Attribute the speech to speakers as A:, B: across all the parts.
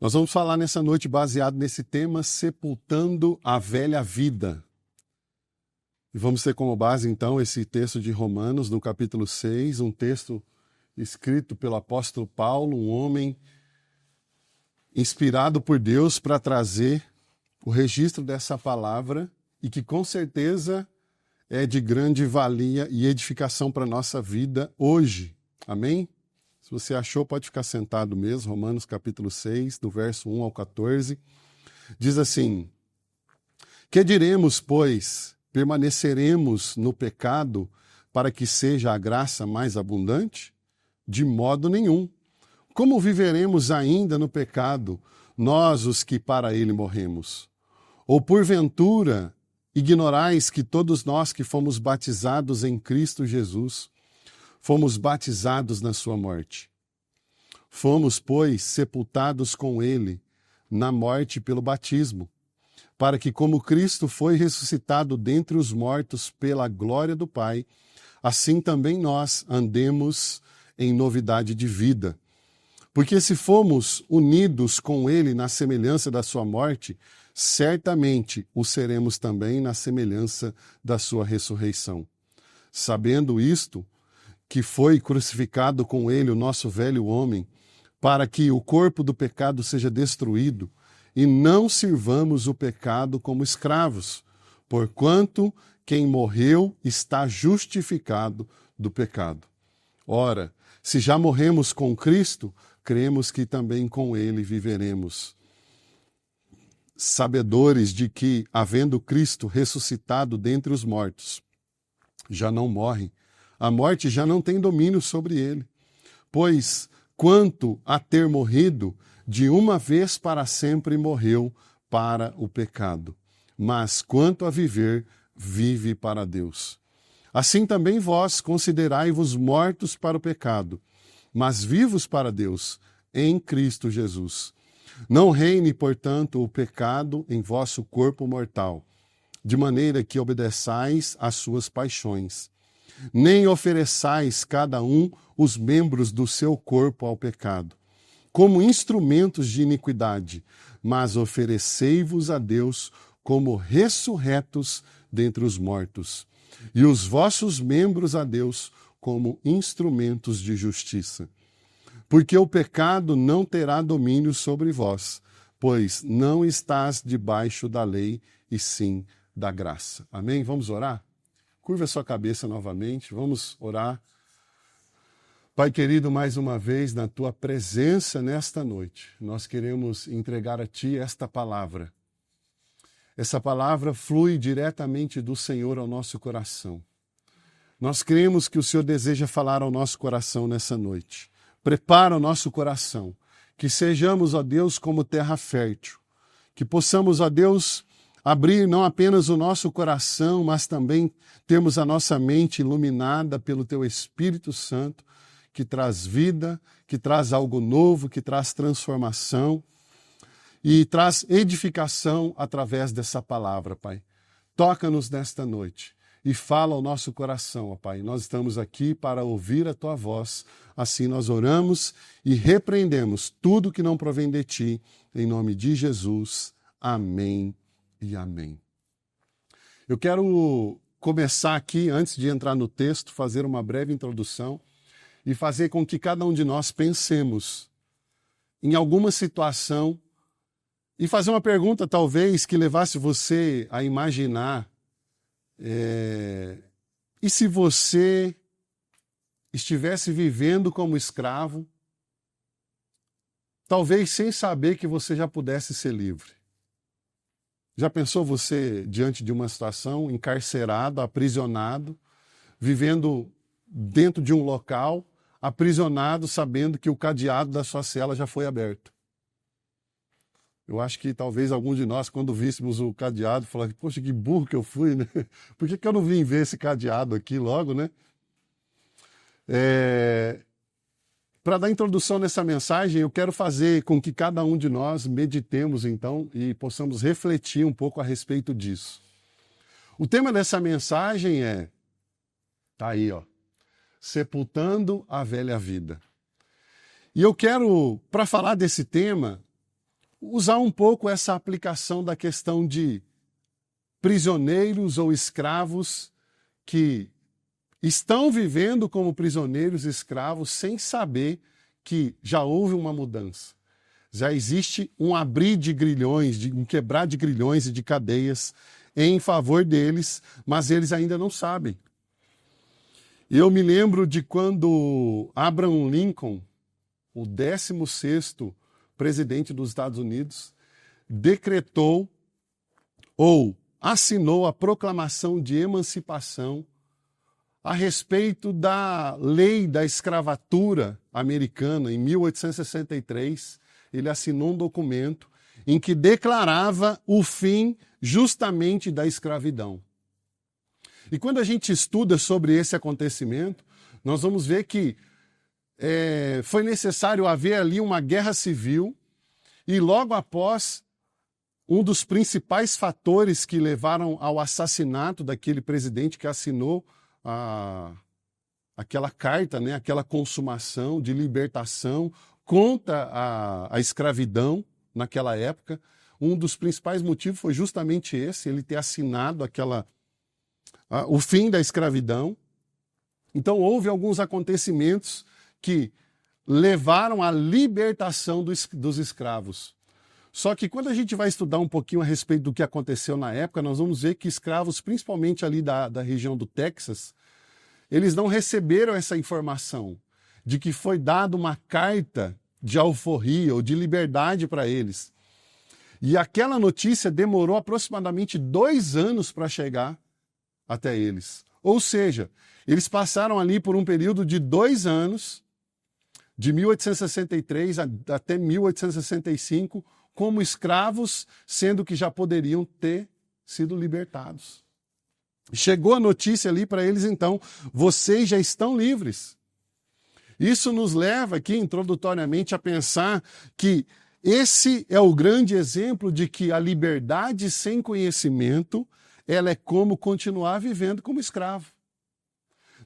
A: Nós vamos falar nessa noite baseado nesse tema, sepultando a velha vida. E vamos ter como base, então, esse texto de Romanos, no capítulo 6, um texto escrito pelo apóstolo Paulo, um homem inspirado por Deus para trazer o registro dessa palavra e que, com certeza, é de grande valia e edificação para a nossa vida hoje. Amém? Se você achou, pode ficar sentado mesmo. Romanos capítulo 6, do verso 1 ao 14. Diz assim: Que diremos, pois? Permaneceremos no pecado para que seja a graça mais abundante? De modo nenhum. Como viveremos ainda no pecado, nós os que para ele morremos? Ou porventura ignorais que todos nós que fomos batizados em Cristo Jesus, fomos batizados na sua morte? Fomos, pois, sepultados com ele na morte pelo batismo, para que, como Cristo foi ressuscitado dentre os mortos pela glória do Pai, assim também nós andemos em novidade de vida. Porque se fomos unidos com ele na semelhança da sua morte, certamente o seremos também na semelhança da sua ressurreição. Sabendo isto, que foi crucificado com ele o nosso velho homem, para que o corpo do pecado seja destruído, e não sirvamos o pecado como escravos, porquanto quem morreu está justificado do pecado. Ora, se já morremos com Cristo, cremos que também com ele viveremos. Sabedores de que, havendo Cristo ressuscitado dentre os mortos, já não morre, a morte já não tem domínio sobre ele. Pois, quanto a ter morrido, de uma vez para sempre morreu para o pecado. Mas quanto a viver, vive para Deus. Assim também vós considerai-vos mortos para o pecado, mas vivos para Deus, em Cristo Jesus. Não reine, portanto, o pecado em vosso corpo mortal, de maneira que obedeçais às suas paixões. Nem ofereçais cada um os membros do seu corpo ao pecado, como instrumentos de iniquidade, mas oferecei-vos a Deus como ressurretos dentre os mortos, e os vossos membros a Deus como instrumentos de justiça. Porque o pecado não terá domínio sobre vós, pois não estás debaixo da lei, e sim da graça. Amém? Vamos orar? Curva a sua cabeça novamente, vamos orar. Pai querido, mais uma vez, na tua presença nesta noite, nós queremos entregar a ti esta palavra. Essa palavra flui diretamente do Senhor ao nosso coração. Nós cremos que o Senhor deseja falar ao nosso coração nessa noite. Prepara o nosso coração, que sejamos, ó Deus, como terra fértil, que possamos, ó Deus, abrir não apenas o nosso coração, mas também termos a nossa mente iluminada pelo teu Espírito Santo, que traz vida, que traz algo novo, que traz transformação e traz edificação através dessa palavra, Pai. Toca-nos nesta noite e fala ao nosso coração, ó Pai. Nós estamos aqui para ouvir a tua voz, assim nós oramos e repreendemos tudo que não provém de ti, em nome de Jesus. Amém e amém. Eu quero começar aqui, antes de entrar no texto, fazer uma breve introdução e fazer com que cada um de nós pensemos em alguma situação e fazer uma pergunta, talvez, que levasse você a imaginar e se você estivesse vivendo como escravo, talvez sem saber que você já pudesse ser livre. Já pensou você diante de uma situação, encarcerado, aprisionado, vivendo dentro de um local, aprisionado, sabendo que o cadeado da sua cela já foi aberto? Eu acho que talvez alguns de nós, quando víssemos o cadeado, falasse: poxa, que burro que eu fui, né? Por que eu não vim ver esse cadeado aqui logo, né? Para dar introdução nessa mensagem, eu quero fazer com que cada um de nós meditemos, então, e possamos refletir um pouco a respeito disso. O tema dessa mensagem tá aí, ó, sepultando a velha vida. E eu quero, para falar desse tema, usar um pouco essa aplicação da questão de prisioneiros ou escravos que estão vivendo como prisioneiros e escravos sem saber que já houve uma mudança. Já existe um abrir de grilhões, um quebrar de grilhões e de cadeias em favor deles, mas eles ainda não sabem. Eu me lembro de quando Abraham Lincoln, o 16º presidente dos Estados Unidos, decretou ou assinou a proclamação de emancipação a respeito da lei da escravatura americana, em 1863. Ele assinou um documento em que declarava o fim justamente da escravidão. E quando a gente estuda sobre esse acontecimento, nós vamos ver que foi necessário haver ali uma guerra civil e logo após, um dos principais fatores que levaram ao assassinato daquele presidente que assinou aquela carta, né, aquela consumação de libertação contra a escravidão naquela época, um dos principais motivos foi justamente esse, ele ter assinado o fim da escravidão. Então houve alguns acontecimentos que levaram à libertação dos escravos. Só que quando a gente vai estudar um pouquinho a respeito do que aconteceu na época, nós vamos ver que escravos, principalmente ali da região do Texas, eles não receberam essa informação de que foi dada uma carta de alforria ou de liberdade para eles. E aquela notícia demorou aproximadamente 2 anos para chegar até eles. Ou seja, eles passaram ali por um período de 2 anos, de 1863 até 1865, como escravos, sendo que já poderiam ter sido libertados. Chegou a notícia ali para eles, então, vocês já estão livres. Isso nos leva aqui, introdutoriamente, a pensar que esse é o grande exemplo de que a liberdade sem conhecimento, ela é como continuar vivendo como escravo.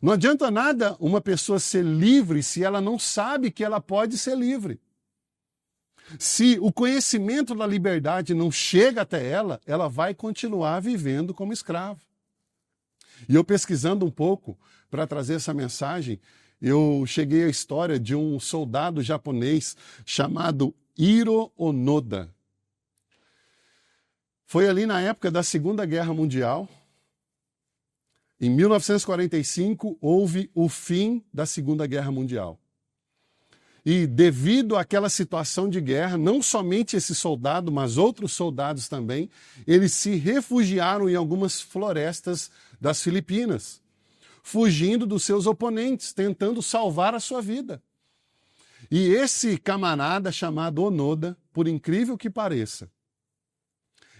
A: Não adianta nada uma pessoa ser livre se ela não sabe que ela pode ser livre. Se o conhecimento da liberdade não chega até ela, ela vai continuar vivendo como escravo. E eu pesquisando um pouco para trazer essa mensagem, eu cheguei à história de um soldado japonês chamado Hiro Onoda. Foi ali na época da Segunda Guerra Mundial. Em 1945, houve o fim da Segunda Guerra Mundial. E devido àquela situação de guerra, não somente esse soldado, mas outros soldados também, eles se refugiaram em algumas florestas das Filipinas, fugindo dos seus oponentes, tentando salvar a sua vida. E esse camarada chamado Onoda, por incrível que pareça,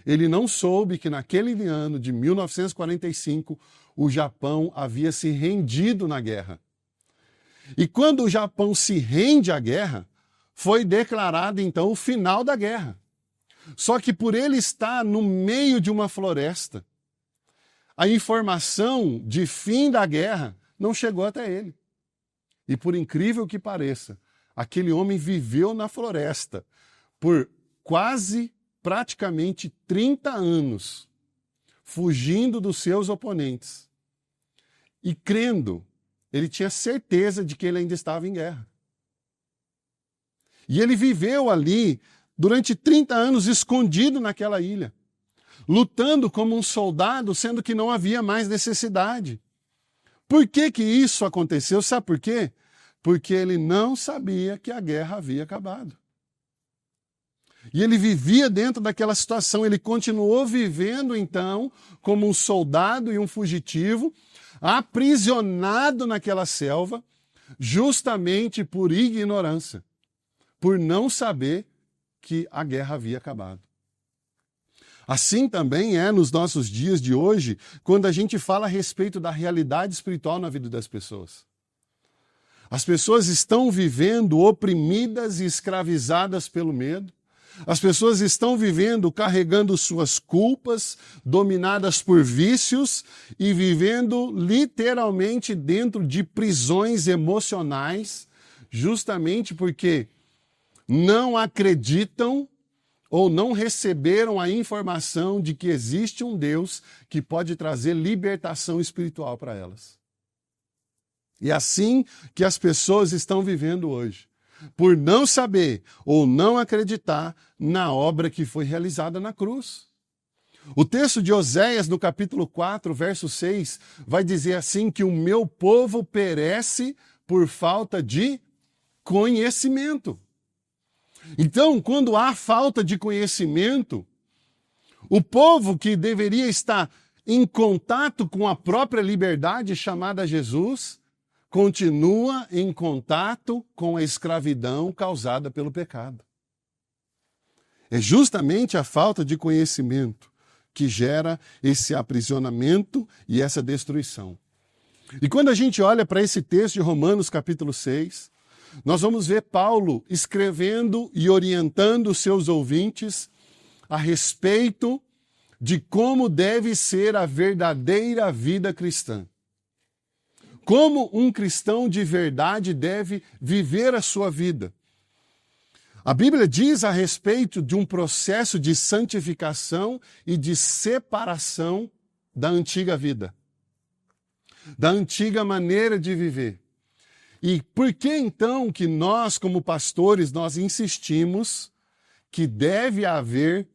A: ele não soube que naquele ano de 1945 o Japão havia se rendido na guerra. E quando o Japão se rende à guerra, foi declarado então o final da guerra. Só que por ele estar no meio de uma floresta, a informação de fim da guerra não chegou até ele. E por incrível que pareça, aquele homem viveu na floresta por praticamente 30 anos, fugindo dos seus oponentes. E crendo, ele tinha certeza de que ele ainda estava em guerra. E ele viveu ali durante 30 anos escondido naquela ilha, lutando como um soldado, sendo que não havia mais necessidade. Por que que isso aconteceu? Sabe por quê? Porque ele não sabia que a guerra havia acabado. E ele vivia dentro daquela situação, ele continuou vivendo então como um soldado e um fugitivo, aprisionado naquela selva, justamente por ignorância, por não saber que a guerra havia acabado. Assim também é nos nossos dias de hoje, quando a gente fala a respeito da realidade espiritual na vida das pessoas. As pessoas estão vivendo oprimidas e escravizadas pelo medo. As pessoas estão vivendo carregando suas culpas, dominadas por vícios e vivendo literalmente dentro de prisões emocionais, justamente porque não acreditam ou não receberam a informação de que existe um Deus que pode trazer libertação espiritual para elas. E é assim que as pessoas estão vivendo hoje, por não saber ou não acreditar na obra que foi realizada na cruz. O texto de Oséias, no capítulo 4, verso 6, vai dizer assim que o meu povo perece por falta de conhecimento. Então, quando há falta de conhecimento, o povo que deveria estar em contato com a própria liberdade chamada Jesus, continua em contato com a escravidão causada pelo pecado. É justamente a falta de conhecimento que gera esse aprisionamento e essa destruição. E quando a gente olha para esse texto de Romanos capítulo 6, nós vamos ver Paulo escrevendo e orientando os seus ouvintes a respeito de como deve ser a verdadeira vida cristã. Como um cristão de verdade deve viver a sua vida. A Bíblia diz a respeito de um processo de santificação e de separação da antiga vida, da antiga maneira de viver. E por que então que nós, como pastores, nós insistimos que deve haver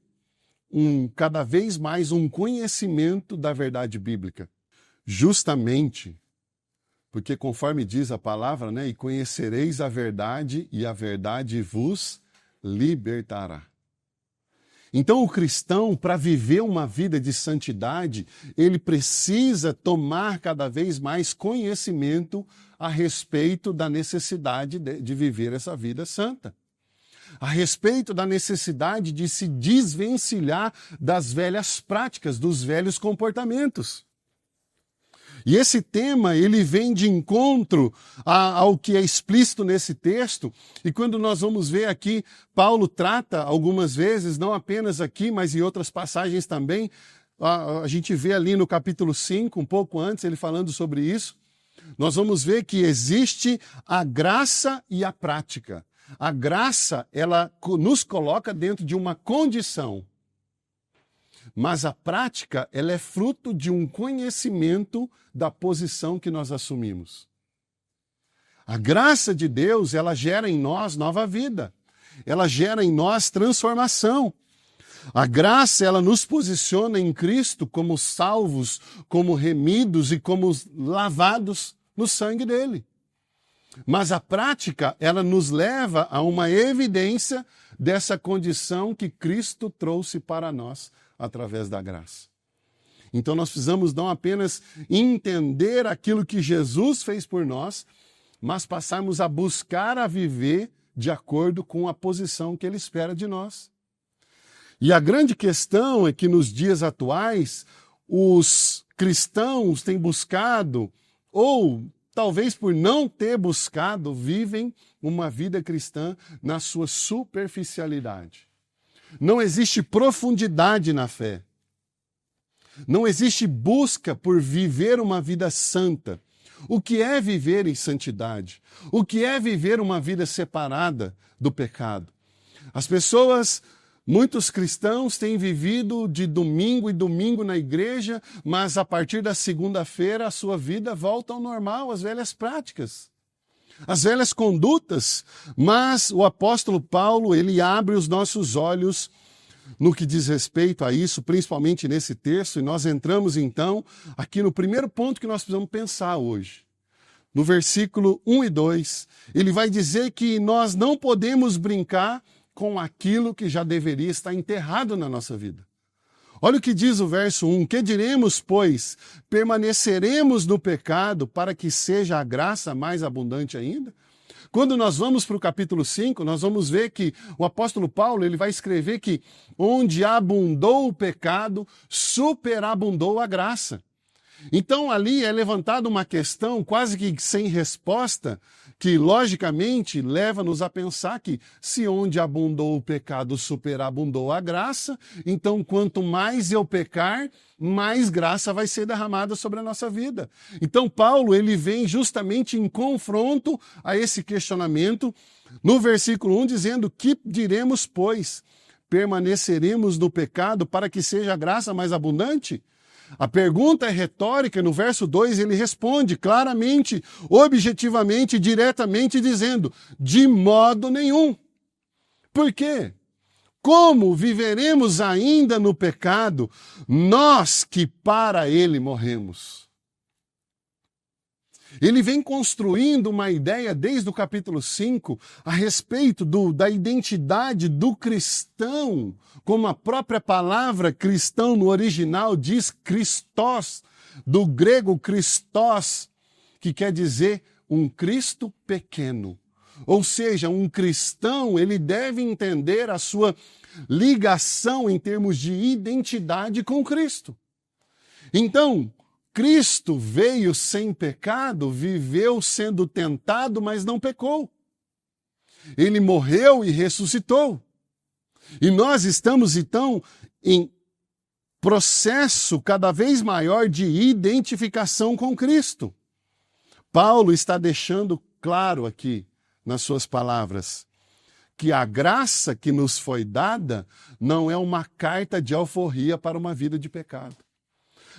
A: cada vez mais um conhecimento da verdade bíblica? Justamente porque, conforme diz a palavra, e conhecereis a verdade vos libertará. Então, o cristão, para viver uma vida de santidade, ele precisa tomar cada vez mais conhecimento a respeito da necessidade de viver essa vida santa. A respeito da necessidade de se desvencilhar das velhas práticas, dos velhos comportamentos. E esse tema, ele vem de encontro ao que é explícito nesse texto. E quando nós vamos ver aqui, Paulo trata algumas vezes, não apenas aqui, mas em outras passagens também. A gente vê ali no capítulo 5, um pouco antes, ele falando sobre isso. Nós vamos ver que existe a graça e a prática. A graça, ela nos coloca dentro de uma condição. Mas a prática, ela é fruto de um conhecimento da posição que nós assumimos. A graça de Deus, ela gera em nós nova vida. Ela gera em nós transformação. A graça, ela nos posiciona em Cristo como salvos, como remidos e como lavados no sangue dele. Mas a prática, ela nos leva a uma evidência dessa condição que Cristo trouxe para nós através da graça. Então nós precisamos não apenas entender aquilo que Jesus fez por nós, mas passarmos a buscar a viver de acordo com a posição que ele espera de nós. E a grande questão é que nos dias atuais, os cristãos têm buscado, ou talvez por não ter buscado, vivem uma vida cristã na sua superficialidade. Não existe profundidade na fé. Não existe busca por viver uma vida santa. O que é viver em santidade? O que é viver uma vida separada do pecado? As pessoas, muitos cristãos têm vivido de domingo em domingo na igreja, mas a partir da segunda-feira a sua vida volta ao normal, às velhas práticas, às velhas condutas. Mas o apóstolo Paulo, ele abre os nossos olhos no que diz respeito a isso, principalmente nesse texto, e nós entramos então aqui no primeiro ponto que nós precisamos pensar hoje. No versículo 1 e 2, ele vai dizer que nós não podemos brincar com aquilo que já deveria estar enterrado na nossa vida. Olha o que diz o verso 1, que diremos, pois, permaneceremos no pecado para que seja a graça mais abundante ainda? Quando nós vamos para o capítulo 5, nós vamos ver que o apóstolo Paulo ele vai escrever que onde abundou o pecado, superabundou a graça. Então ali é levantada uma questão quase que sem resposta, que logicamente leva-nos a pensar que se onde abundou o pecado, superabundou a graça, então quanto mais eu pecar, mais graça vai ser derramada sobre a nossa vida. Então Paulo ele vem justamente em confronto a esse questionamento, no versículo 1 dizendo, que diremos, pois? permaneceremos no pecado para que seja a graça mais abundante? A pergunta é retórica. No verso 2 ele responde claramente, objetivamente, diretamente, dizendo: de modo nenhum. Por quê? Como viveremos ainda no pecado, nós que para ele morremos? Ele vem construindo uma ideia desde o capítulo 5 a respeito da identidade do cristão, como a própria palavra cristão no original diz Christos, do grego Christos, que quer dizer um Cristo pequeno. Ou seja, um cristão, ele deve entender a sua ligação em termos de identidade com Cristo. Então, Cristo veio sem pecado, viveu sendo tentado, mas não pecou. Ele morreu e ressuscitou. E nós estamos, então, em processo cada vez maior de identificação com Cristo. Paulo está deixando claro aqui, nas suas palavras, que a graça que nos foi dada não é uma carta de alforria para uma vida de pecado.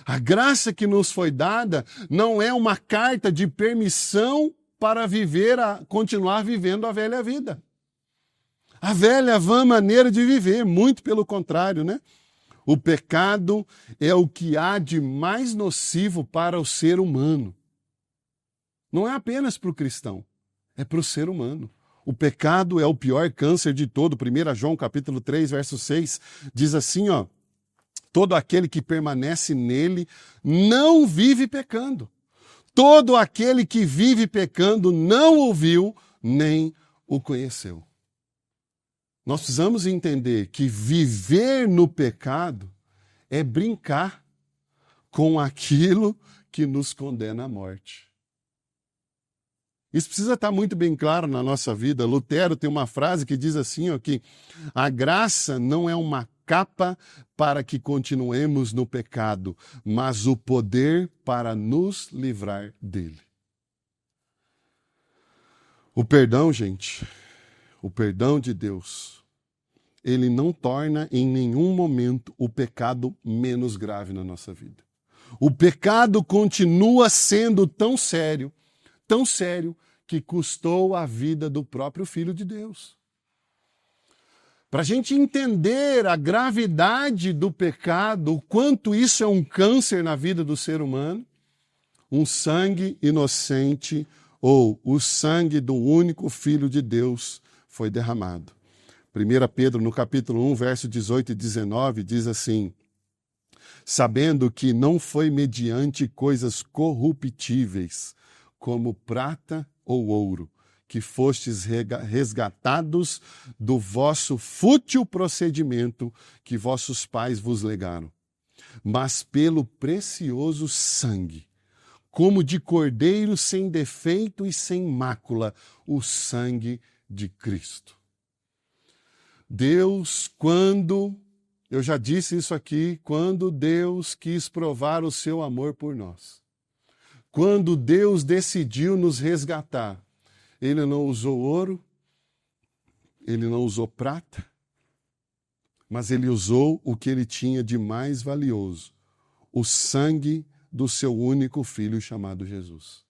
A: A graça que nos foi dada não é uma carta de permissão para continuar vivendo a velha vida. A velha vã maneira de viver, muito pelo contrário, né? O pecado é o que há de mais nocivo para o ser humano. Não é apenas para o cristão, é para o ser humano. O pecado é o pior câncer de todo. 1 João capítulo 3, verso 6, diz assim, ó: todo aquele que permanece nele não vive pecando. Todo aquele que vive pecando não o viu nem o conheceu. Nós precisamos entender que viver no pecado é brincar com aquilo que nos condena à morte. Isso precisa estar muito bem claro na nossa vida. Lutero tem uma frase que diz assim, ó, que a graça não é uma capa para que continuemos no pecado, mas o poder para nos livrar dele. O perdão, gente, o perdão de Deus, ele não torna em nenhum momento o pecado menos grave na nossa vida. O pecado continua sendo tão sério, que custou a vida do próprio Filho de Deus. Para a gente entender a gravidade do pecado, o quanto isso é um câncer na vida do ser humano, um sangue inocente, ou o sangue do único Filho de Deus foi derramado. 1 Pedro, no capítulo 1, verso 18 e 19, diz assim: sabendo que não foi mediante coisas corruptíveis, como prata ou ouro, que fostes resgatados do vosso fútil procedimento que vossos pais vos legaram, mas pelo precioso sangue, como de cordeiro sem defeito e sem mácula, o sangue de Cristo. Deus, eu já disse isso aqui, quando Deus quis provar o seu amor por nós, quando Deus decidiu nos resgatar, Ele não usou ouro, Ele não usou prata, mas Ele usou o que Ele tinha de mais valioso, o sangue do seu único Filho chamado Jesus.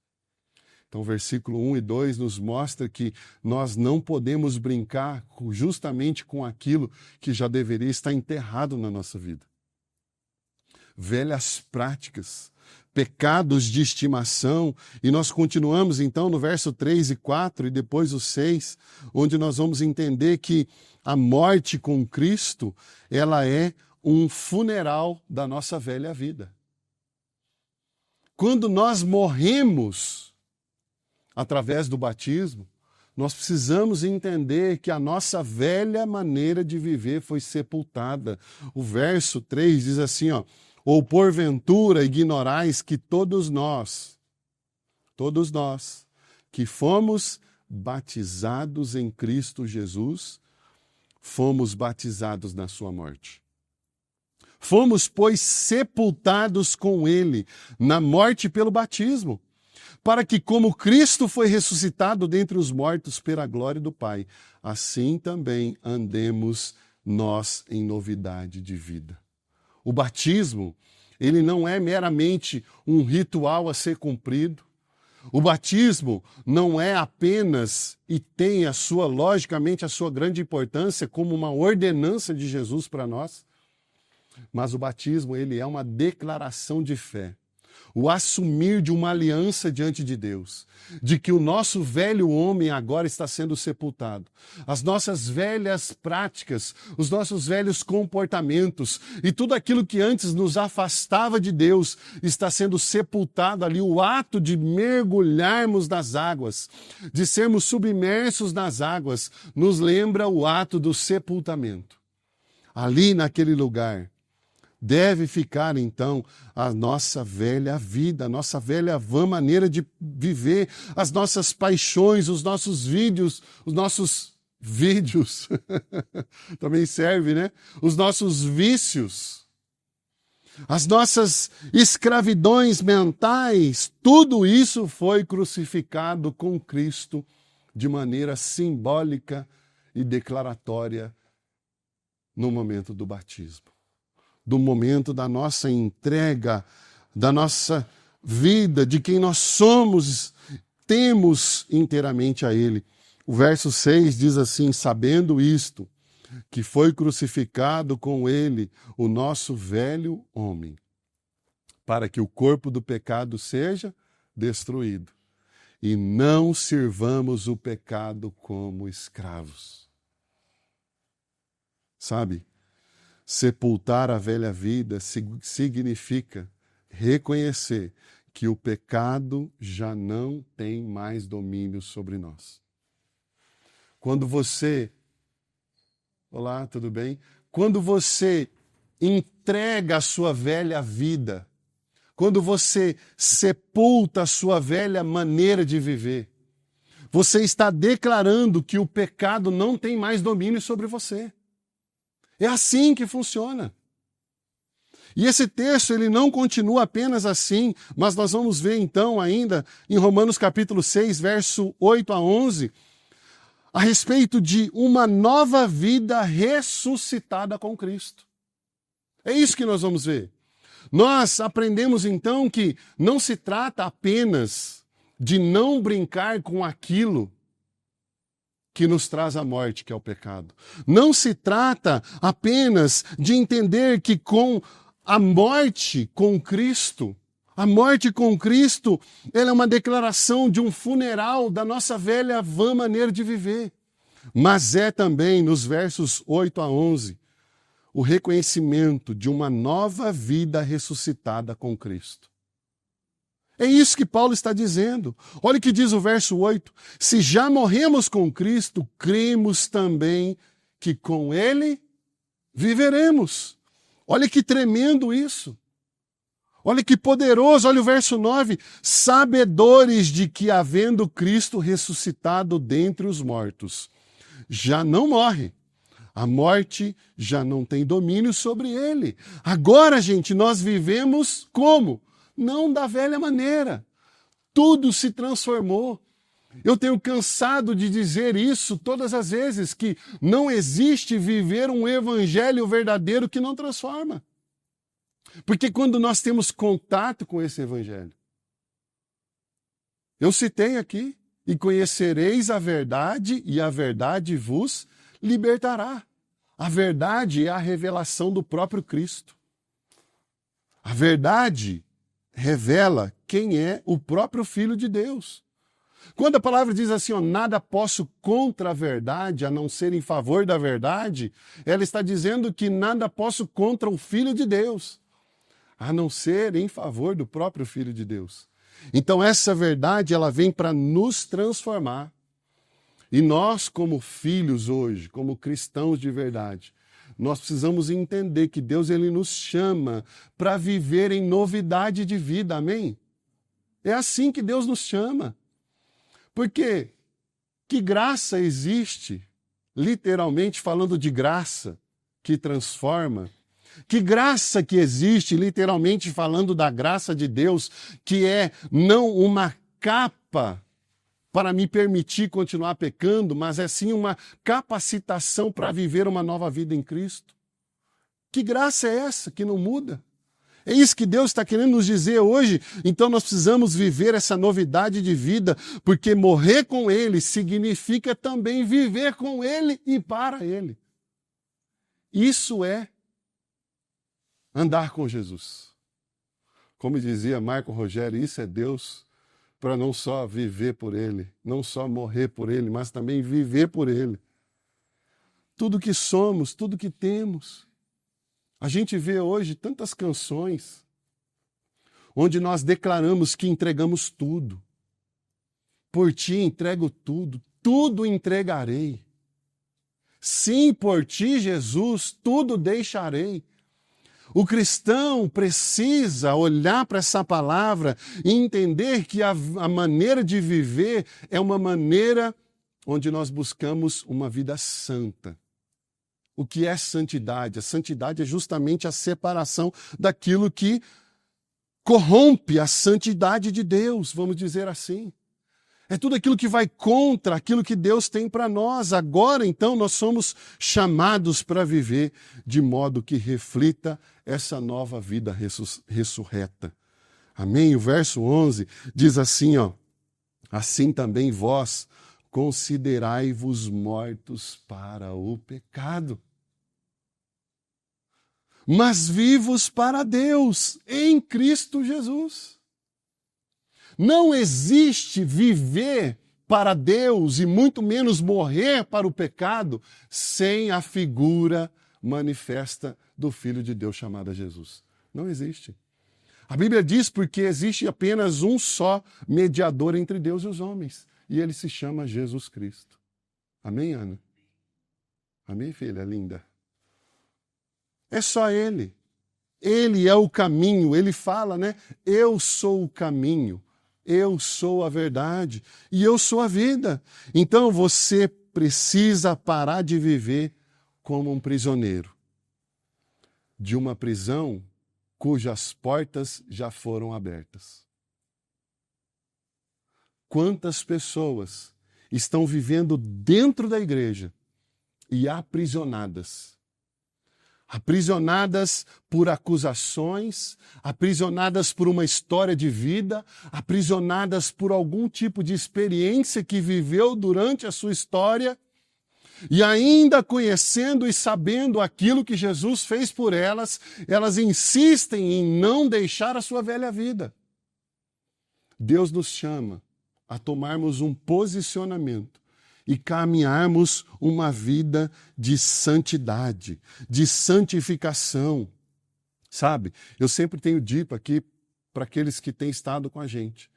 A: Então, versículo 1 e 2 nos mostra que nós não podemos brincar justamente com aquilo que já deveria estar enterrado na nossa vida. Velhas práticas, pecados de estimação, e nós continuamos então no verso 3 e 4 e depois o 6, onde nós vamos entender que a morte com Cristo, ela é um funeral da nossa velha vida. Quando nós morremos através do batismo, nós precisamos entender que a nossa velha maneira de viver foi sepultada. O verso 3 diz assim, ó: ou porventura ignorais que todos nós, que fomos batizados em Cristo Jesus, fomos batizados na sua morte. Fomos, pois, sepultados com ele na morte pelo batismo, para que, como Cristo foi ressuscitado dentre os mortos pela glória do Pai, assim também andemos nós em novidade de vida. O batismo, ele não é meramente um ritual a ser cumprido. O batismo não é apenas e tem logicamente, a sua grande importância como uma ordenança de Jesus para nós. Mas o batismo, ele é uma declaração de fé. O assumir de uma aliança diante de Deus, de que o nosso velho homem agora está sendo sepultado. As nossas velhas práticas, os nossos velhos comportamentos e tudo aquilo que antes nos afastava de Deus está sendo sepultado ali. O ato de mergulharmos nas águas, de sermos submersos nas águas, nos lembra o ato do sepultamento. Ali naquele lugar, deve ficar, então, a nossa velha vida, a nossa velha vã maneira de viver, as nossas paixões, os nossos vídeos, também serve, né? Os nossos vícios, as nossas escravidões mentais, tudo isso foi crucificado com Cristo de maneira simbólica e declaratória no momento do batismo. Do momento da nossa entrega, da nossa vida, de quem nós somos, temos inteiramente a Ele. O verso 6 diz assim: sabendo isto, que foi crucificado com Ele o nosso velho homem, para que o corpo do pecado seja destruído, e não sirvamos o pecado como escravos. Sabe? Sepultar a velha vida significa reconhecer que o pecado já não tem mais domínio sobre nós. Quando você... Olá, tudo bem? Quando você entrega a sua velha vida, quando você sepulta a sua velha maneira de viver, você está declarando que o pecado não tem mais domínio sobre você. É assim que funciona. E esse texto, ele não continua apenas assim, mas nós vamos ver então ainda em Romanos capítulo 6, verso 8 a 11, a respeito de uma nova vida ressuscitada com Cristo. É isso que nós vamos ver. Nós aprendemos então que não se trata apenas de não brincar com aquilo que nos traz a morte, que é o pecado. Não se trata apenas de entender que com a morte com Cristo, ela é uma declaração de um funeral da nossa velha vã maneira de viver. Mas é também, nos versos 8 a 11, o reconhecimento de uma nova vida ressuscitada com Cristo. É isso que Paulo está dizendo. Olha o que diz o verso 8. Se já morremos com Cristo, cremos também que com Ele viveremos. Olha que tremendo isso. Olha que poderoso. Olha o verso 9. Sabedores de que, havendo Cristo ressuscitado dentre os mortos, já não morre. A morte já não tem domínio sobre ele. Agora, gente, nós vivemos como? Não da velha maneira. Tudo se transformou. Eu tenho cansado de dizer isso todas as vezes, que não existe viver um evangelho verdadeiro que não transforma. Porque quando nós temos contato com esse evangelho, eu citei aqui, e conhecereis a verdade, e a verdade vos libertará. A verdade é a revelação do próprio Cristo. A verdade revela quem é o próprio Filho de Deus. Quando a palavra diz assim, nada posso contra a verdade, a não ser em favor da verdade, ela está dizendo que nada posso contra o Filho de Deus, a não ser em favor do próprio Filho de Deus. Então essa verdade, ela vem para nos transformar. E nós, como filhos hoje, como cristãos de verdade, nós precisamos entender que Deus, ele nos chama para viver em novidade de vida, amém? É assim que Deus nos chama. Porque que graça existe, literalmente falando de graça, que transforma? Que graça que existe, literalmente falando da graça de Deus, que é não uma capa para me permitir continuar pecando, mas é sim uma capacitação para viver uma nova vida em Cristo. Que graça é essa que não muda? É isso que Deus está querendo nos dizer hoje. Então nós precisamos viver essa novidade de vida, porque morrer com Ele significa também viver com Ele e para Ele. Isso é andar com Jesus. Como dizia Marco Rogério, isso é Deus para não só viver por Ele, não só morrer por Ele, mas também viver por Ele. Tudo que somos, tudo que temos. A gente vê hoje tantas canções onde nós declaramos que entregamos tudo. Por ti entrego tudo, tudo entregarei. Sim, por ti, Jesus, tudo deixarei. O cristão precisa olhar para essa palavra e entender que a maneira de viver é uma maneira onde nós buscamos uma vida santa. O que é santidade? A santidade é justamente a separação daquilo que corrompe a santidade de Deus, vamos dizer assim. É tudo aquilo que vai contra aquilo que Deus tem para nós. Agora, então, nós somos chamados para viver de modo que reflita essa nova vida ressurreta. Amém? O verso 11 diz assim, ó: assim também vós considerai-vos mortos para o pecado, mas vivos para Deus em Cristo Jesus. Não existe viver para Deus e muito menos morrer para o pecado sem a figura manifesta do Filho de Deus chamado Jesus. Não existe. A Bíblia diz porque existe apenas um só mediador entre Deus e os homens, e ele se chama Jesus Cristo. Amém, Ana? Amém, filha linda? É só Ele. Ele é o caminho. Ele fala, né? Eu sou o caminho, eu sou a verdade e eu sou a vida. Então você precisa parar de viver como um prisioneiro de uma prisão cujas portas já foram abertas. Quantas pessoas estão vivendo dentro da igreja e aprisionadas? Aprisionadas por acusações, aprisionadas por uma história de vida, aprisionadas por algum tipo de experiência que viveu durante a sua história, e ainda conhecendo e sabendo aquilo que Jesus fez por elas, elas insistem em não deixar a sua velha vida. Deus nos chama a tomarmos um posicionamento e caminharmos uma vida de santidade, de santificação. Sabe, eu sempre tenho dito aqui para aqueles que têm estado com a gente,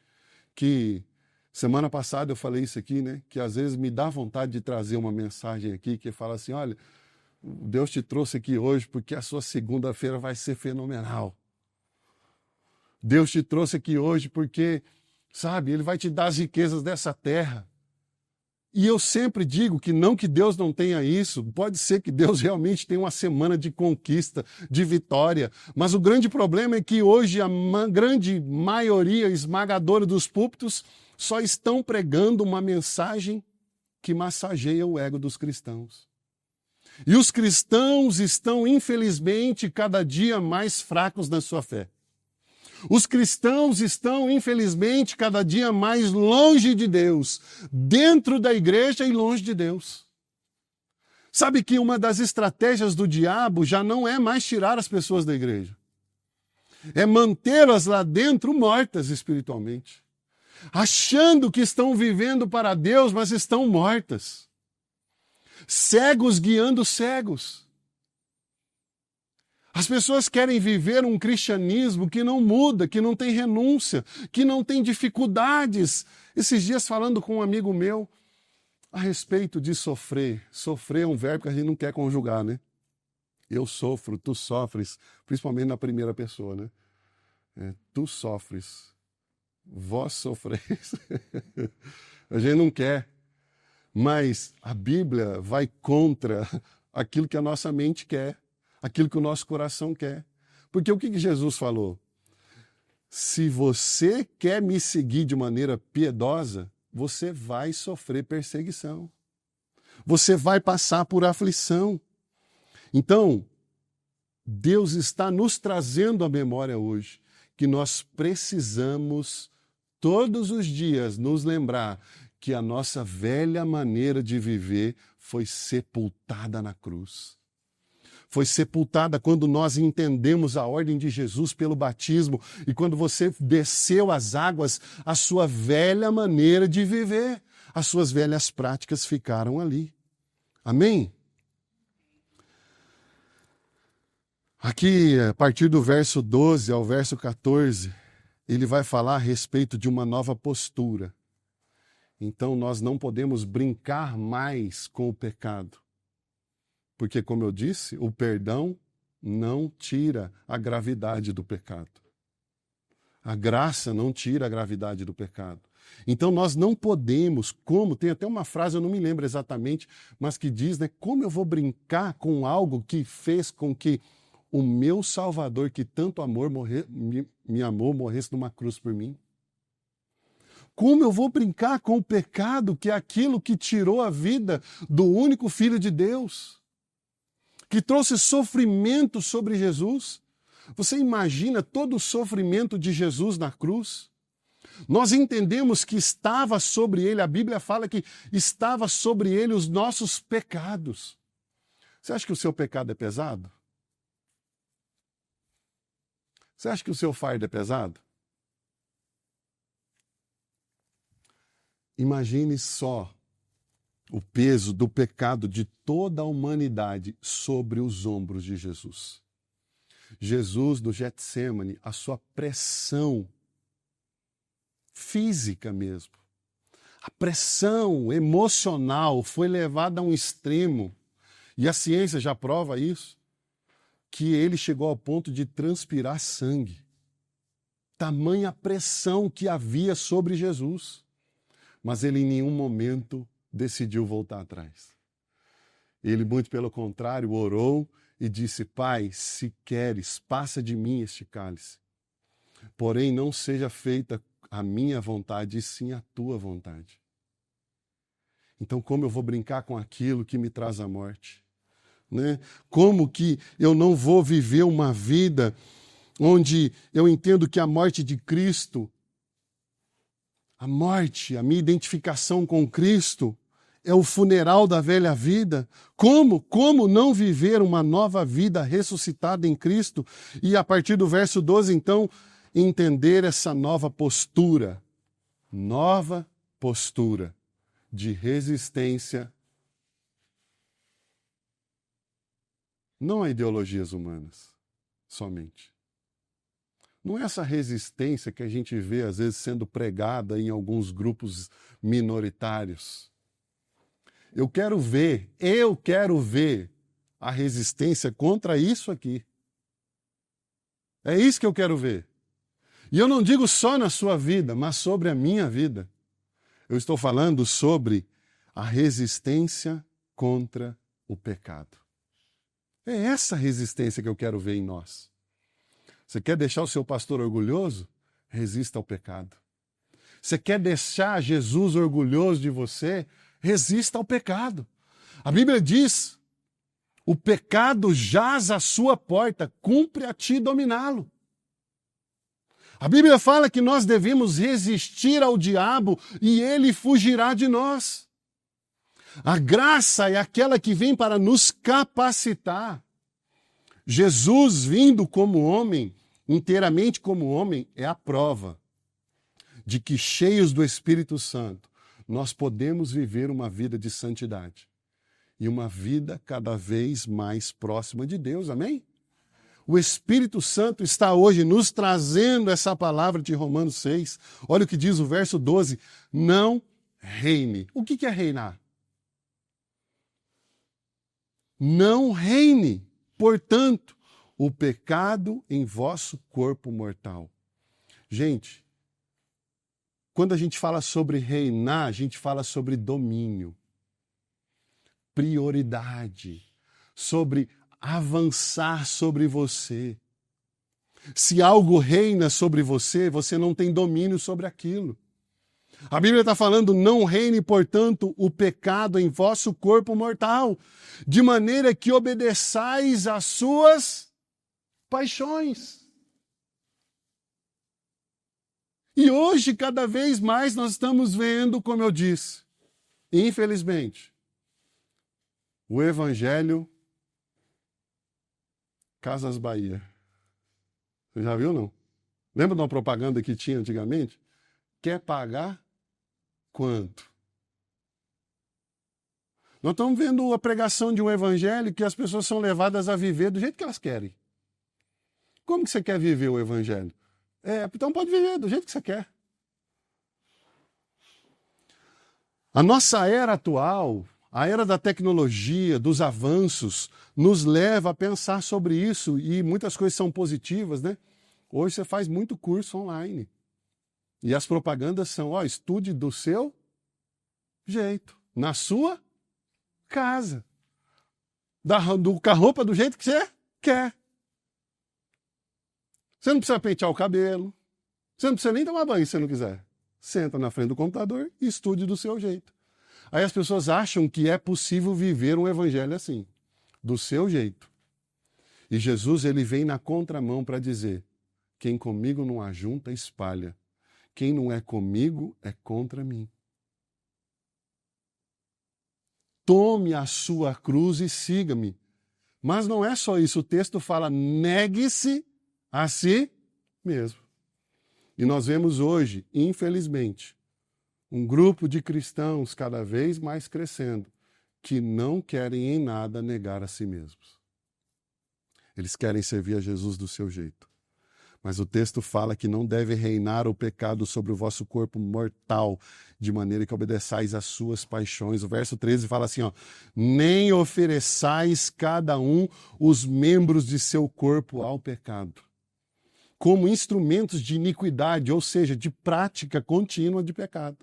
A: que semana passada eu falei isso aqui, né? Que às vezes me dá vontade de trazer uma mensagem aqui que fala assim, olha, Deus te trouxe aqui hoje porque a sua segunda-feira vai ser fenomenal. Deus te trouxe aqui hoje porque, sabe, Ele vai te dar as riquezas dessa terra. E eu sempre digo que não que Deus não tenha isso, pode ser que Deus realmente tenha uma semana de conquista, de vitória, mas o grande problema é que hoje a grande maioria esmagadora dos púlpitos só estão pregando uma mensagem que massageia o ego dos cristãos. E os cristãos estão, infelizmente, cada dia mais fracos na sua fé. Os cristãos estão, infelizmente, cada dia mais longe de Deus, dentro da igreja e longe de Deus. Sabe que uma das estratégias do diabo já não é mais tirar as pessoas da igreja. É mantê-las lá dentro mortas espiritualmente. Achando que estão vivendo para Deus, mas estão mortas. Cegos guiando cegos. As pessoas querem viver um cristianismo que não muda, que não tem renúncia, que não tem dificuldades. Esses dias falando com um amigo meu a respeito de sofrer. Sofrer é um verbo que a gente não quer conjugar, né? Eu sofro, tu sofres, principalmente na primeira pessoa, né? Tu sofres, vós sofreis. A gente não quer. Mas a Bíblia vai contra aquilo que a nossa mente quer. Aquilo que o nosso coração quer. Porque o que Jesus falou? Se você quer me seguir de maneira piedosa, você vai sofrer perseguição. Você vai passar por aflição. Então, Deus está nos trazendo à memória hoje que nós precisamos todos os dias nos lembrar que a nossa velha maneira de viver foi sepultada na cruz. Foi sepultada quando nós entendemos a ordem de Jesus pelo batismo e quando você desceu às águas, a sua velha maneira de viver, as suas velhas práticas ficaram ali. Amém? Aqui, a partir do verso 12 ao verso 14, ele vai falar a respeito de uma nova postura. Então, nós não podemos brincar mais com o pecado. Porque, como eu disse, o perdão não tira a gravidade do pecado. A graça não tira a gravidade do pecado. Então, nós não podemos, tem até uma frase, eu não me lembro exatamente, mas que diz, né, como eu vou brincar com algo que fez com que o meu Salvador, que tanto me amou, morresse numa cruz por mim? Como eu vou brincar com o pecado, que é aquilo que tirou a vida do único Filho de Deus, que trouxe sofrimento sobre Jesus? Você imagina todo o sofrimento de Jesus na cruz? Nós entendemos que estava sobre ele, a Bíblia fala que estava sobre ele os nossos pecados. Você acha que o seu pecado é pesado? Você acha que o seu fardo é pesado? Imagine só o peso do pecado de toda a humanidade sobre os ombros de Jesus. Jesus, no Getsêmani, a sua pressão física mesmo, a pressão emocional foi levada a um extremo, e a ciência já prova isso, que ele chegou ao ponto de transpirar sangue. Tamanha pressão que havia sobre Jesus. Mas ele em nenhum momento decidiu voltar atrás. Ele, muito pelo contrário, orou e disse: Pai, se queres, passa de mim este cálice. Porém, não seja feita a minha vontade, e sim a tua vontade. Então, como eu vou brincar com aquilo que me traz a morte? Né? Como que eu não vou viver uma vida onde eu entendo que a morte de Cristo, a morte, a minha identificação com Cristo, é o funeral da velha vida? Como não viver uma nova vida ressuscitada em Cristo? E a partir do verso 12, então, entender essa nova postura de resistência, não a ideologias humanas somente. Não é essa resistência que a gente vê, às vezes, sendo pregada em alguns grupos minoritários. Eu quero ver a resistência contra isso aqui. É isso que eu quero ver. E eu não digo só na sua vida, mas sobre a minha vida. Eu estou falando sobre a resistência contra o pecado. É essa resistência que eu quero ver em nós. Você quer deixar o seu pastor orgulhoso? Resista ao pecado. Você quer deixar Jesus orgulhoso de você? Resista ao pecado. A Bíblia diz: o pecado jaz à sua porta, cumpre a ti dominá-lo. A Bíblia fala que nós devemos resistir ao diabo e ele fugirá de nós. A graça é aquela que vem para nos capacitar. Jesus, vindo como homem, inteiramente como homem, é a prova de que, cheios do Espírito Santo, nós podemos viver uma vida de santidade e uma vida cada vez mais próxima de Deus. Amém? O Espírito Santo está hoje nos trazendo essa palavra de Romanos 6. Olha o que diz o verso 12. Não reine. O que é reinar? Não reine, portanto, o pecado em vosso corpo mortal. Gente, quando a gente fala sobre reinar, a gente fala sobre domínio, prioridade, sobre avançar sobre você. Se algo reina sobre você, você não tem domínio sobre aquilo. A Bíblia está falando, não reine, portanto, o pecado em vosso corpo mortal, de maneira que obedeçais às suas paixões. E hoje, cada vez mais, nós estamos vendo, como eu disse, infelizmente, o Evangelho Casas Bahia. Você já viu, não? Lembra de uma propaganda que tinha antigamente? Quer pagar quanto? Nós estamos vendo a pregação de um evangelho que as pessoas são levadas a viver do jeito que elas querem. Como que você quer viver o evangelho? Então pode viver do jeito que você quer. A nossa era atual, a era da tecnologia, dos avanços, nos leva a pensar sobre isso e muitas coisas são positivas, né? Hoje você faz muito curso online. E as propagandas são, estude do seu jeito, na sua casa. Com a roupa do jeito que você quer. Você não precisa pentear o cabelo. Você não precisa nem tomar banho se você não quiser. Senta na frente do computador e estude do seu jeito. Aí as pessoas acham que é possível viver um evangelho assim, do seu jeito. E Jesus, ele vem na contramão para dizer, quem comigo não ajunta, espalha. Quem não é comigo é contra mim. Tome a sua cruz e siga-me. Mas não é só isso, o texto fala, negue-se a si mesmo. E nós vemos hoje, infelizmente, um grupo de cristãos cada vez mais crescendo, que não querem em nada negar a si mesmos. Eles querem servir a Jesus do seu jeito. Mas o texto fala que não deve reinar o pecado sobre o vosso corpo mortal, de maneira que obedeçais às suas paixões. O verso 13 fala assim, nem ofereçais cada um os membros de seu corpo ao pecado, como instrumentos de iniquidade, ou seja, de prática contínua de pecado.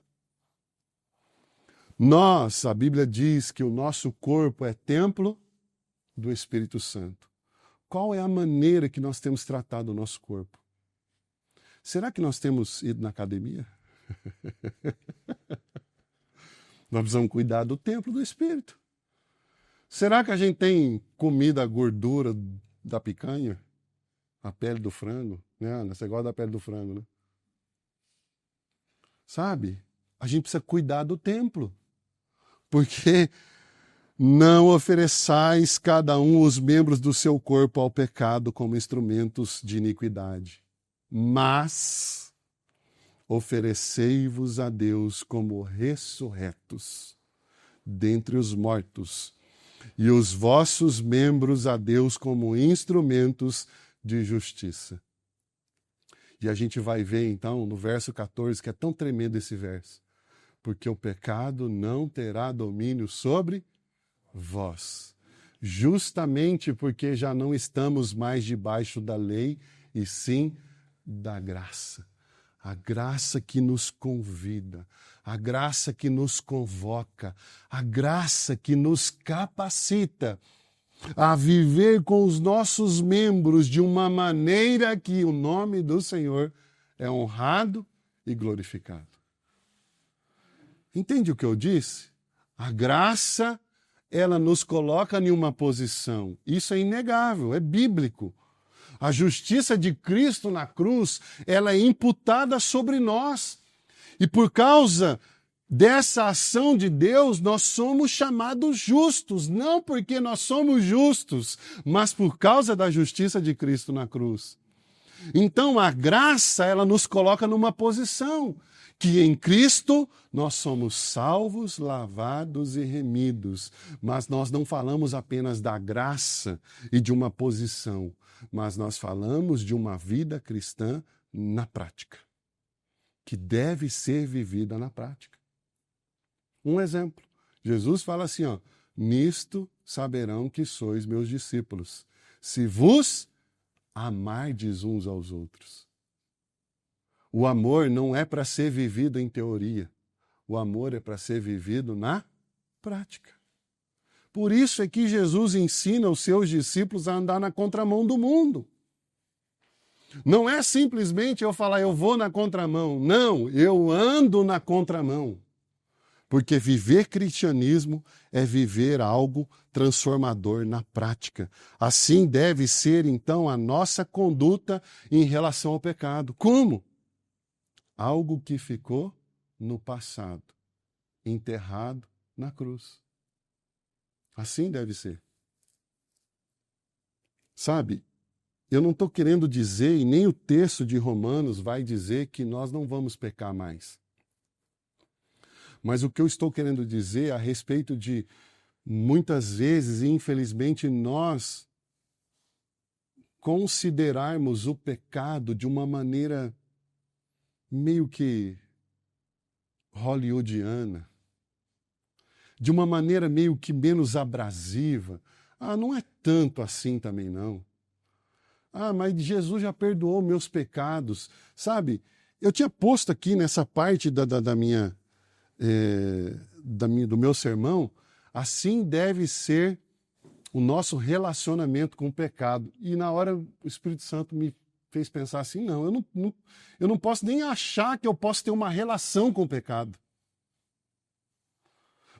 A: A Bíblia diz que o nosso corpo é templo do Espírito Santo. Qual é a maneira que nós temos tratado o nosso corpo? Será que nós temos ido na academia? Nós precisamos cuidar do templo do Espírito. Será que a gente tem comido a gordura da picanha? A pele do frango? Você gosta da pele do frango, né? Sabe? A gente precisa cuidar do templo. Porque não ofereçais cada um os membros do seu corpo ao pecado como instrumentos de iniquidade, mas oferecei-vos a Deus como ressurretos dentre os mortos, e os vossos membros a Deus como instrumentos de justiça. E a gente vai ver então no verso 14, que é tão tremendo esse verso, porque o pecado não terá domínio sobre vós, justamente porque já não estamos mais debaixo da lei, e sim da graça. A graça que nos convida, a graça que nos convoca, a graça que nos capacita a viver com os nossos membros de uma maneira que o nome do Senhor é honrado e glorificado. Entende o que eu disse? A graça, ela nos coloca em uma posição. Isso é inegável, é bíblico. A justiça de Cristo na cruz, ela é imputada sobre nós. E por causa dessa ação de Deus, nós somos chamados justos. Não porque nós somos justos, mas por causa da justiça de Cristo na cruz. Então a graça, ela nos coloca numa posição que em Cristo nós somos salvos, lavados e remidos. Mas nós não falamos apenas da graça e de uma posição, mas nós falamos de uma vida cristã na prática, que deve ser vivida na prática. Um exemplo, Jesus fala assim, nisto saberão que sois meus discípulos, se vos amardes uns aos outros. O amor não é para ser vivido em teoria. O amor é para ser vivido na prática. Por isso é que Jesus ensina os seus discípulos a andar na contramão do mundo. Não é simplesmente eu falar, eu vou na contramão. Não, eu ando na contramão. Porque viver cristianismo é viver algo transformador na prática. Assim deve ser, então, a nossa conduta em relação ao pecado. Como? Algo que ficou no passado, enterrado na cruz. Assim deve ser. Sabe, eu não estou querendo dizer, e nem o texto de Romanos vai dizer que nós não vamos pecar mais. Mas o que eu estou querendo dizer a respeito de, muitas vezes, e infelizmente, nós considerarmos o pecado de uma maneira meio que hollywoodiana, de uma maneira meio que menos abrasiva. Ah, não é tanto assim também não. Ah, mas Jesus já perdoou meus pecados. Sabe, eu tinha posto aqui nessa parte do meu sermão, assim deve ser o nosso relacionamento com o pecado. E na hora o Espírito Santo me fez pensar assim, não, eu não posso nem achar que eu posso ter uma relação com o pecado.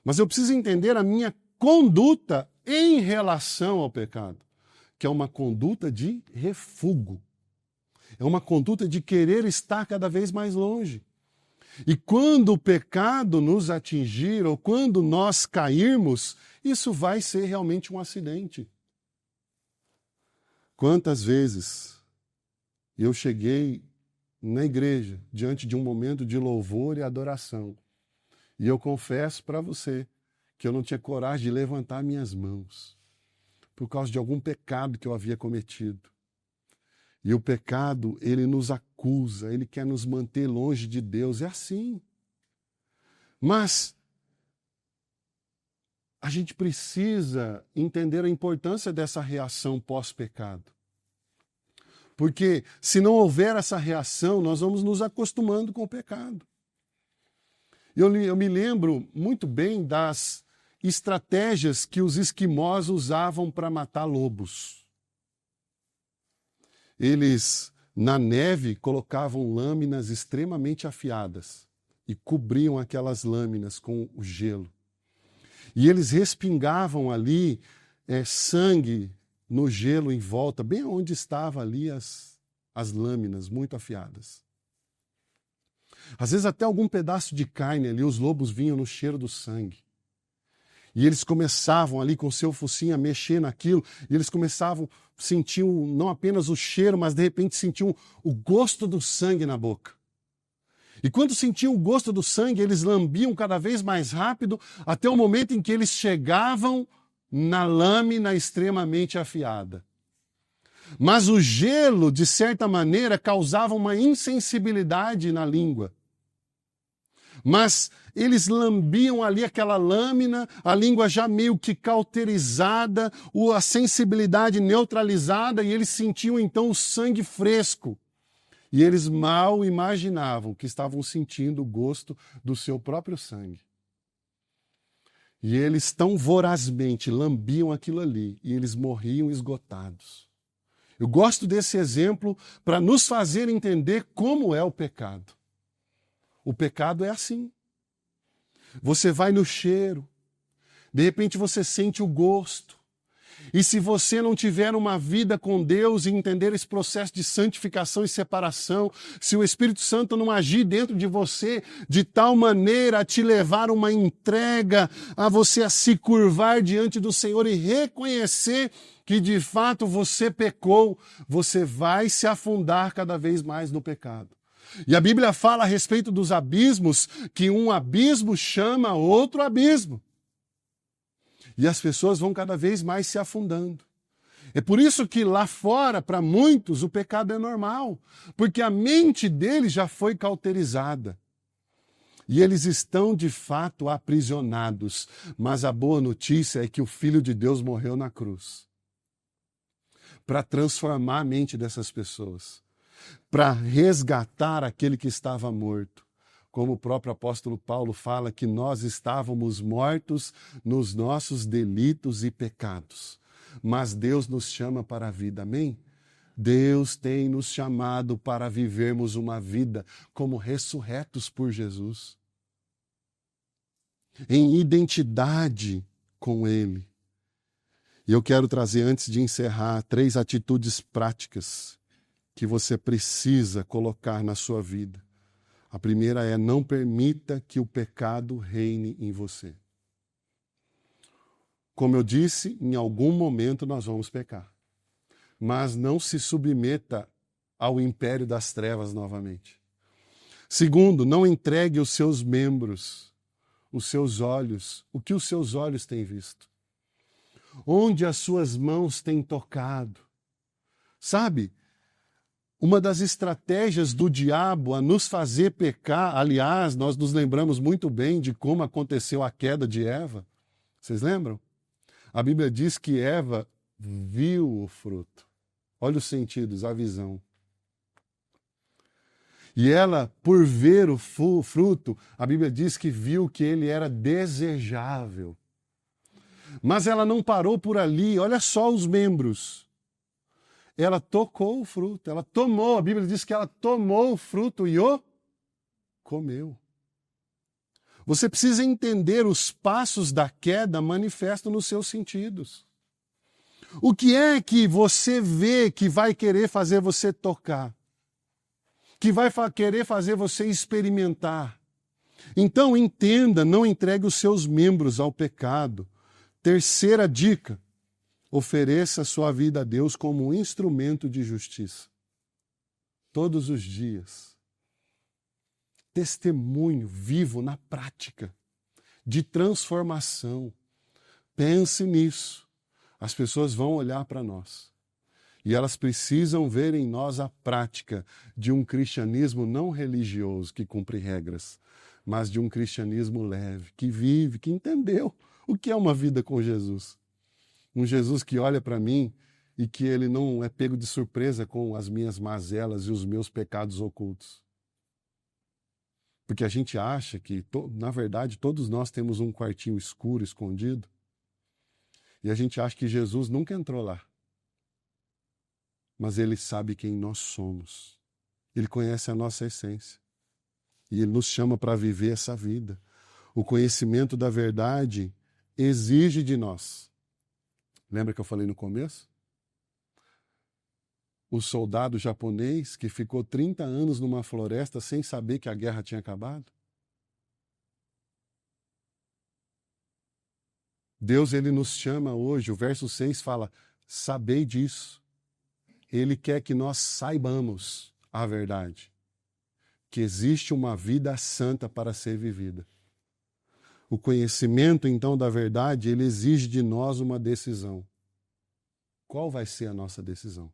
A: Mas eu preciso entender a minha conduta em relação ao pecado, que é uma conduta de refúgio. É uma conduta de querer estar cada vez mais longe. E quando o pecado nos atingir, ou quando nós cairmos, isso vai ser realmente um acidente. Quantas vezes eu cheguei na igreja, diante de um momento de louvor e adoração, e eu confesso para você que eu não tinha coragem de levantar minhas mãos, por causa de algum pecado que eu havia cometido. E o pecado, ele nos acusa, ele quer nos manter longe de Deus, é assim. Mas a gente precisa entender a importância dessa reação pós-pecado. Porque se não houver essa reação, nós vamos nos acostumando com o pecado. Eu me lembro muito bem das estratégias que os esquimós usavam para matar lobos. Eles, na neve, colocavam lâminas extremamente afiadas e cobriam aquelas lâminas com o gelo. E eles respingavam ali sangue no gelo em volta, bem onde estavam ali as lâminas muito afiadas. Às vezes até algum pedaço de carne ali, os lobos vinham no cheiro do sangue. E eles começavam ali com o seu focinho a mexer naquilo, e eles começavam, sentiam não apenas o cheiro, mas de repente sentiam o gosto do sangue na boca. E quando sentiam o gosto do sangue, eles lambiam cada vez mais rápido, até o momento em que eles chegavam na lâmina extremamente afiada. Mas o gelo, de certa maneira, causava uma insensibilidade na língua. Mas eles lambiam ali aquela lâmina, a língua já meio que cauterizada, a sensibilidade neutralizada, e eles sentiam então o sangue fresco. E eles mal imaginavam que estavam sentindo o gosto do seu próprio sangue. E eles tão vorazmente lambiam aquilo ali, e eles morriam esgotados. Eu gosto desse exemplo para nos fazer entender como é o pecado. O pecado é assim. Você vai no cheiro, de repente você sente o gosto. E se você não tiver uma vida com Deus e entender esse processo de santificação e separação, se o Espírito Santo não agir dentro de você de tal maneira a te levar a uma entrega, a você a se curvar diante do Senhor e reconhecer que de fato você pecou, você vai se afundar cada vez mais no pecado. E a Bíblia fala a respeito dos abismos, que um abismo chama outro abismo. E as pessoas vão cada vez mais se afundando. É por isso que lá fora, para muitos, o pecado é normal, porque a mente deles já foi cauterizada. E eles estão, de fato, aprisionados. Mas a boa notícia é que o Filho de Deus morreu na cruz para transformar a mente dessas pessoas, para resgatar aquele que estava morto. Como o próprio apóstolo Paulo fala que nós estávamos mortos nos nossos delitos e pecados, mas Deus nos chama para a vida, amém? Deus tem nos chamado para vivermos uma vida como ressurretos por Jesus, em identidade com Ele. E eu quero trazer, antes de encerrar, 3 atitudes práticas que você precisa colocar na sua vida. A primeira é: não permita que o pecado reine em você. Como eu disse, em algum momento nós vamos pecar. Mas não se submeta ao império das trevas novamente. Segundo, não entregue os seus membros, os seus olhos, o que os seus olhos têm visto. Onde as suas mãos têm tocado. Sabe, uma das estratégias do diabo a nos fazer pecar, aliás, nós nos lembramos muito bem de como aconteceu a queda de Eva. Vocês lembram? A Bíblia diz que Eva viu o fruto. Olha os sentidos, a visão. E ela, por ver o fruto, a Bíblia diz que viu que ele era desejável. Mas ela não parou por ali, olha só os membros. Ela tocou o fruto, ela tomou, a Bíblia diz que ela tomou o fruto e o comeu. Você precisa entender os passos da queda manifestos nos seus sentidos. O que é que você vê que vai querer fazer você tocar? Que vai querer fazer você experimentar? Então entenda, não entregue os seus membros ao pecado. Terceira dica: ofereça sua vida a Deus como um instrumento de justiça. Todos os dias. Testemunho vivo na prática, de transformação. Pense nisso. As pessoas vão olhar para nós. E elas precisam ver em nós a prática de um cristianismo não religioso que cumpre regras, mas de um cristianismo leve, que vive, que entendeu o que é uma vida com Jesus. Um Jesus que olha para mim e que ele não é pego de surpresa com as minhas mazelas e os meus pecados ocultos. Porque a gente acha que, na verdade, todos nós temos um quartinho escuro, escondido, e a gente acha que Jesus nunca entrou lá. Mas ele sabe quem nós somos. Ele conhece a nossa essência. E ele nos chama para viver essa vida. O conhecimento da verdade exige de nós. Lembra que eu falei no começo? O soldado japonês que ficou 30 anos numa floresta sem saber que a guerra tinha acabado? Deus, ele nos chama hoje, o verso 6 fala: sabei disso. Ele quer que nós saibamos a verdade, que existe uma vida santa para ser vivida. O conhecimento, então, da verdade, ele exige de nós uma decisão. Qual vai ser a nossa decisão?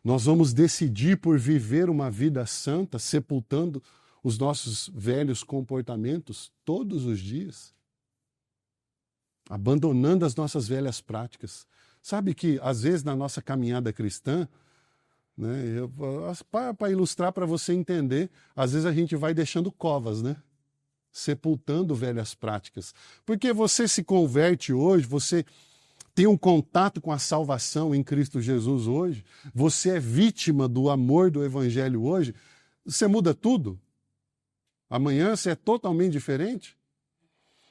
A: Nós vamos decidir por viver uma vida santa, sepultando os nossos velhos comportamentos todos os dias, abandonando as nossas velhas práticas. Sabe que, às vezes, na nossa caminhada cristã, né, para ilustrar, para você entender, às vezes a gente vai deixando covas, né? Sepultando velhas práticas. Porque você se converte hoje, você tem um contato com a salvação em Cristo Jesus hoje, você é vítima do amor do Evangelho hoje, você muda tudo. Amanhã você é totalmente diferente.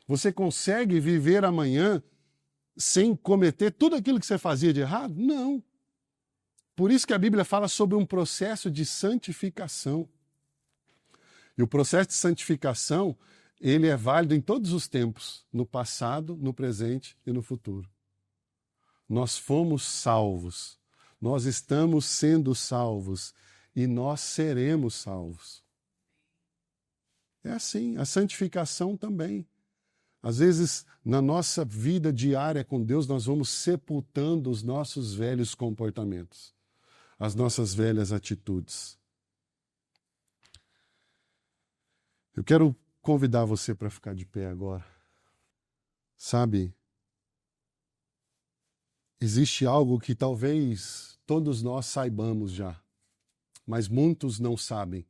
A: Você consegue viver amanhã sem cometer tudo aquilo que você fazia de errado? Não. Por isso que a Bíblia fala sobre um processo de santificação. E o processo de santificação, ele é válido em todos os tempos, no passado, no presente e no futuro. Nós fomos salvos, nós estamos sendo salvos e nós seremos salvos. É assim, a santificação também. Às vezes, na nossa vida diária com Deus, nós vamos sepultando os nossos velhos comportamentos, as nossas velhas atitudes. Eu quero convidar você para ficar de pé agora. Sabe, existe algo que talvez todos nós saibamos já, mas muitos não sabem.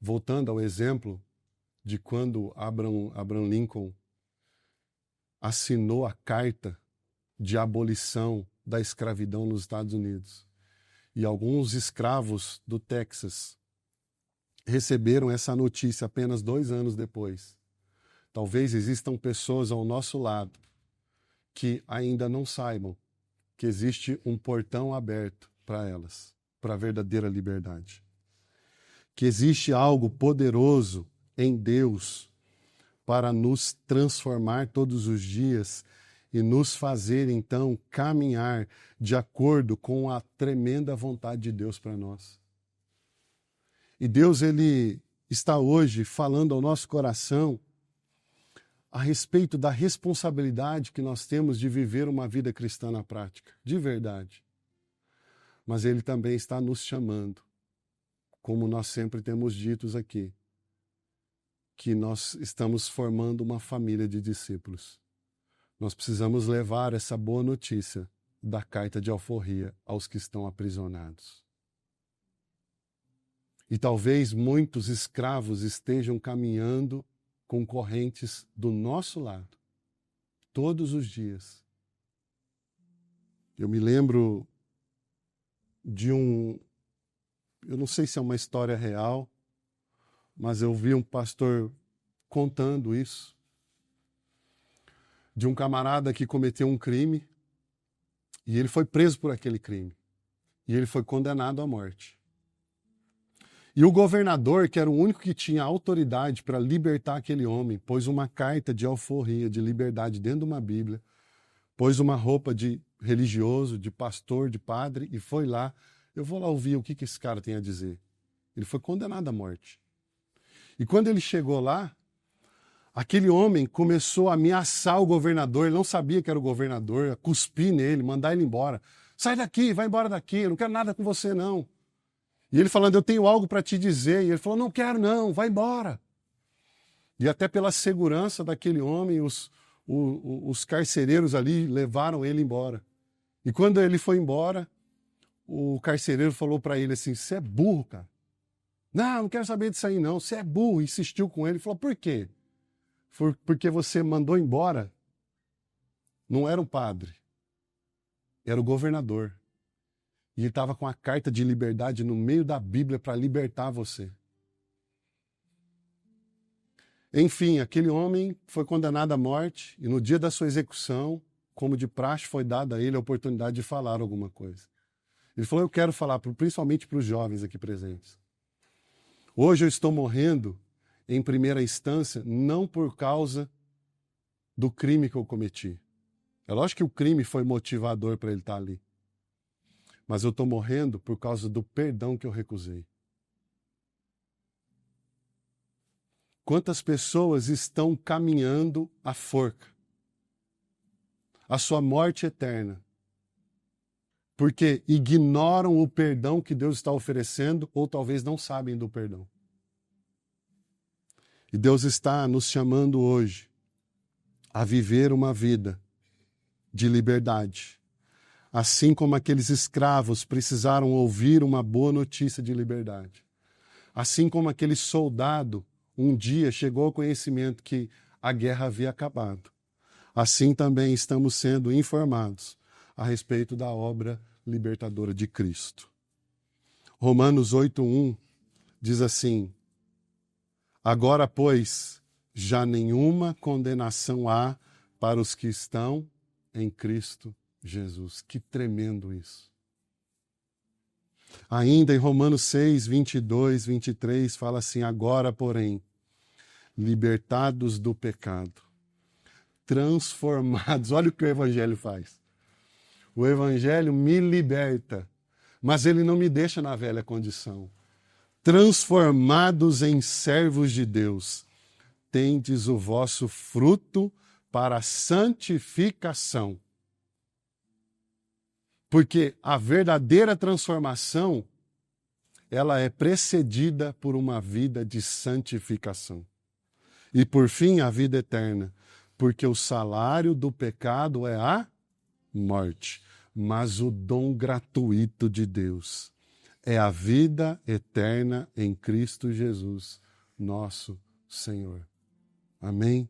A: Voltando ao exemplo de quando Abraham Lincoln assinou a carta de abolição da escravidão nos Estados Unidos. E alguns escravos do Texas receberam essa notícia apenas 2 anos depois. Talvez existam pessoas ao nosso lado que ainda não saibam que existe um portão aberto para elas, para a verdadeira liberdade. Que existe algo poderoso em Deus para nos transformar todos os dias e nos fazer, então, caminhar de acordo com a tremenda vontade de Deus para nós. E Deus, Ele está hoje falando ao nosso coração a respeito da responsabilidade que nós temos de viver uma vida cristã na prática, de verdade. Mas Ele também está nos chamando, como nós sempre temos dito aqui, que nós estamos formando uma família de discípulos. Nós precisamos levar essa boa notícia da carta de alforria aos que estão aprisionados. E talvez muitos escravos estejam caminhando com correntes do nosso lado, todos os dias. Eu me lembro de eu não sei se é uma história real, mas eu vi um pastor contando isso, de um camarada que cometeu um crime, e ele foi preso por aquele crime, e ele foi condenado à morte. E o governador, que era o único que tinha autoridade para libertar aquele homem, pôs uma carta de alforria, de liberdade dentro de uma Bíblia, pôs uma roupa de religioso, de pastor, de padre, e foi lá. Eu vou lá ouvir o que esse cara tem a dizer. Ele foi condenado à morte. E quando ele chegou lá, aquele homem começou a ameaçar o governador, ele não sabia que era o governador, a cuspir nele, mandar ele embora. Sai daqui, vai embora daqui, eu não quero nada com você não. E ele falando, eu tenho algo para te dizer. E ele falou, não quero não, vai embora. E até pela segurança daquele homem, os carcereiros ali levaram ele embora. E quando ele foi embora, o carcereiro falou para ele assim, você é burro, cara. Não quero saber disso aí não, você é burro. Insistiu com ele, falou, por quê? Porque você mandou embora. Não era o padre, era o governador. E ele estava com a carta de liberdade no meio da Bíblia para libertar você. Enfim, aquele homem foi condenado à morte e no dia da sua execução, como de praxe, foi dada a ele a oportunidade de falar alguma coisa. Ele falou, eu quero falar, principalmente para os jovens aqui presentes. Hoje eu estou morrendo, em primeira instância, não por causa do crime que eu cometi. É lógico que o crime foi motivador para ele estar ali. Mas eu estou morrendo por causa do perdão que eu recusei. Quantas pessoas estão caminhando à forca, à sua morte eterna, porque ignoram o perdão que Deus está oferecendo ou talvez não sabem do perdão. E Deus está nos chamando hoje a viver uma vida de liberdade. Assim como aqueles escravos precisaram ouvir uma boa notícia de liberdade. Assim como aquele soldado um dia chegou ao conhecimento que a guerra havia acabado. Assim também estamos sendo informados a respeito da obra libertadora de Cristo. Romanos 8:1 diz assim, agora, pois, já nenhuma condenação há para os que estão em Cristo Jesus. Que tremendo isso. Ainda em Romanos 6, 22, 23, fala assim, agora, porém, libertados do pecado, transformados, olha o que o Evangelho faz. O Evangelho me liberta, mas ele não me deixa na velha condição. Transformados em servos de Deus, tendes o vosso fruto para a santificação. Porque a verdadeira transformação, ela é precedida por uma vida de santificação. E por fim, a vida eterna. Porque o salário do pecado é a morte. Mas o dom gratuito de Deus é a vida eterna em Cristo Jesus, nosso Senhor. Amém?